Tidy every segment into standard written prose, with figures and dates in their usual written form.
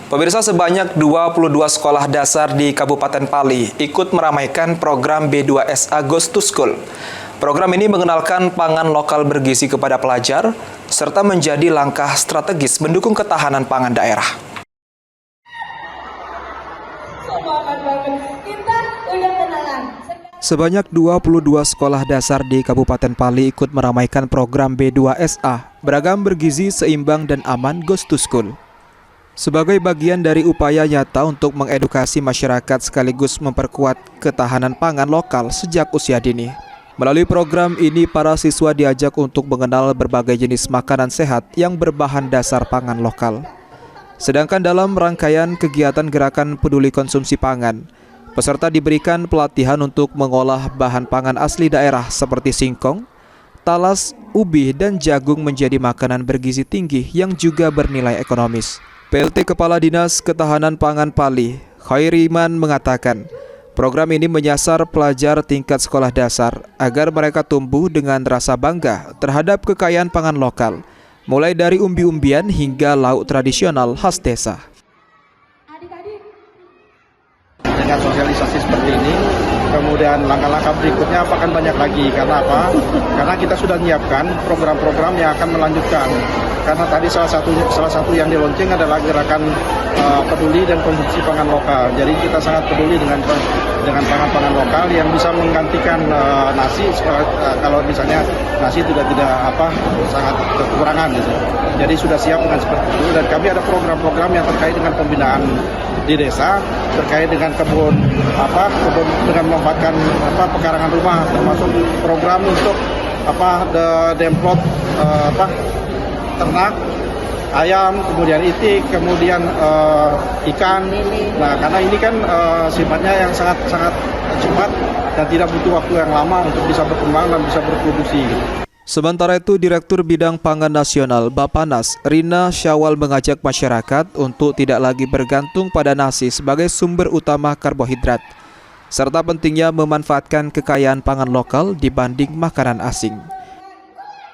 Pemirsa, sebanyak 22 sekolah dasar di Kabupaten Pali ikut meramaikan program B2SA Goes to School. Program ini mengenalkan pangan lokal bergizi kepada pelajar, serta menjadi langkah strategis mendukung ketahanan pangan daerah. Sebanyak 22 sekolah dasar di Kabupaten Pali ikut meramaikan program B2SA, beragam bergizi seimbang dan aman Goes to School. Sebagai bagian dari upaya nyata untuk mengedukasi masyarakat sekaligus memperkuat ketahanan pangan lokal sejak usia dini. Melalui program ini, para siswa diajak untuk mengenal berbagai jenis makanan sehat yang berbahan dasar pangan lokal. Sedangkan dalam rangkaian kegiatan gerakan peduli konsumsi pangan, peserta diberikan pelatihan untuk mengolah bahan pangan asli daerah seperti singkong, talas, ubi, dan jagung menjadi makanan bergizi tinggi yang juga bernilai ekonomis. PLT Kepala Dinas Ketahanan Pangan Pali, Khairiman, mengatakan program ini menyasar pelajar tingkat sekolah dasar agar mereka tumbuh dengan rasa bangga terhadap kekayaan pangan lokal, mulai dari umbi-umbian hingga lauk tradisional khas desa. Dengan sosialisasi seperti ini, kemudian langkah-langkah berikutnya akan banyak lagi. Karena apa? Karena kita sudah menyiapkan program-program yang akan melanjutkan. Karena tadi salah satu yang di-launching adalah gerakan peduli dan konsumsi pangan lokal. Jadi kita sangat peduli dengan pangan-pangan lokal yang bisa menggantikan nasi kalau misalnya nasi tidak sangat kekurangan gitu. Jadi sudah siap dengan seperti itu, dan kami ada program-program yang terkait dengan pembinaan di desa, terkait dengan kebun dengan memanfaatkan pekarangan rumah, termasuk program untuk demplot ternak, ayam, kemudian itik, kemudian ikan. Nah, karena ini kan sifatnya yang sangat cepat dan tidak butuh waktu yang lama untuk bisa berkembang dan bisa berproduksi. Sementara itu, Direktur Bidang Pangan Nasional Bappenas, Rina Syawal, mengajak masyarakat untuk tidak lagi bergantung pada nasi sebagai sumber utama karbohidrat, serta pentingnya memanfaatkan kekayaan pangan lokal dibanding makanan asing.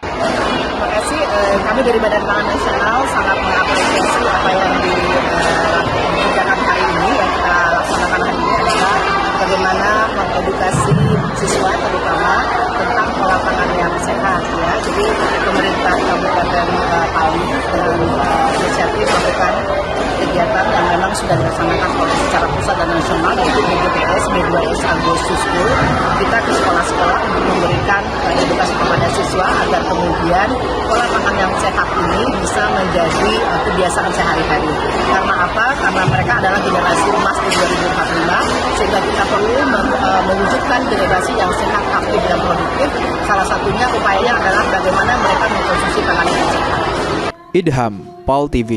Terima kasih. Kami dari Badan Pangan Nasional sangat mengapresiasi apa yang dikerjakan hari ini, yang kita laksanakan hari ini adalah bagaimana mengedukasi siswa terutama tentang pola pangan yang sehat, ya. Jadi pemerintah Kabupaten Pali dengan inisiatif melakukan kegiatan yang memang sudah dilaksanakan oleh secara pusat dan nasional, yaitu B2S Goes to School. Kita ke sekolah-sekolah untuk memberikan edukasi kepada siswa agar kemudian pola makan yang sehat ini bisa menjadi kebiasaan sehari-hari. Karena apa? Karena mereka adalah generasi emas di 2045, sehingga kita perlu mewujudkan generasi yang sehat, aktif, dan produktif. Salah satunya upayanya adalah bagaimana mereka mengkonsumsi pangan yang sehat. Idham, PAL TV.